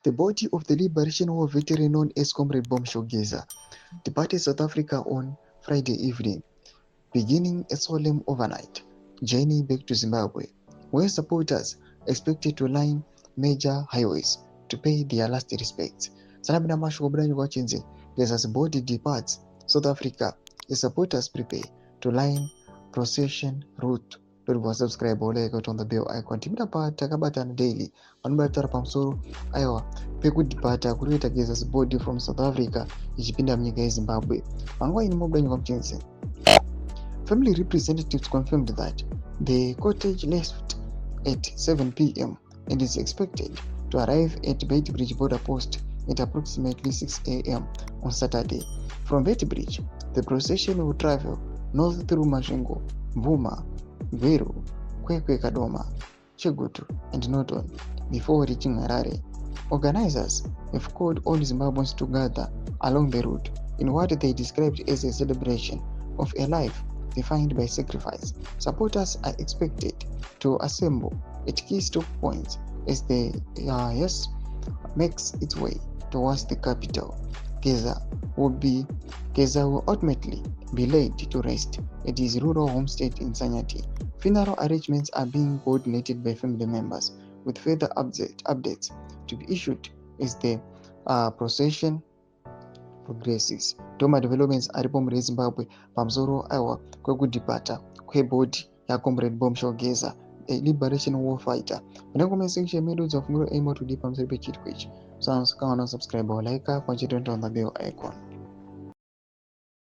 The body of the Liberation War veteran known as Cde Bombshell Geza departed South Africa on Friday evening, beginning a solemn overnight journey back to Zimbabwe, where supporters expected to line major highways to pay their last respects. Sanabina mashoko budanyi kwachinze Geza's body departs South Africa as supporters prepare to line procession route. Don't go subscribe or like on the bell icon. Timida pa takabatana daily. Manubatara pamsoro aiwa pekudipata kuita Geza's body from South Africa ichipinda mnyika yeZimbabwe. Mangwa ini mobudanyi kwachinze. Family representatives confirmed that the cottage left at 7 p.m. and is expected to arrive at Beitbridge border post at approximately 6 a.m. on Saturday. From Beitbridge, the procession will travel north through Masvingo, Mvuma, Gweru, Kwekwe Kadoma, Chigutu, and Norton before reaching Harare. Organizers have called all Zimbabweans to gather along the route in what they described as a celebration of a life defined by sacrifice. Supporters are expected to assemble at key stop points as the HAASI makes its way towards the capital. Geza will ultimately be laid to rest at his rural homestead in Sanyati. Funeral arrangements are being coordinated by family members, with further updates to be issued as the procession progresses. Toma developments aripo muri Zimbabwe pamsoro aiwa kwekudipata kwebody yaCde Bombshell Geza, a liberation war fighter. MnangagwaZim medu dzafunguro aimo tudi pamsoro pechitiko ichi. So, subscribe or like, on the bell icon.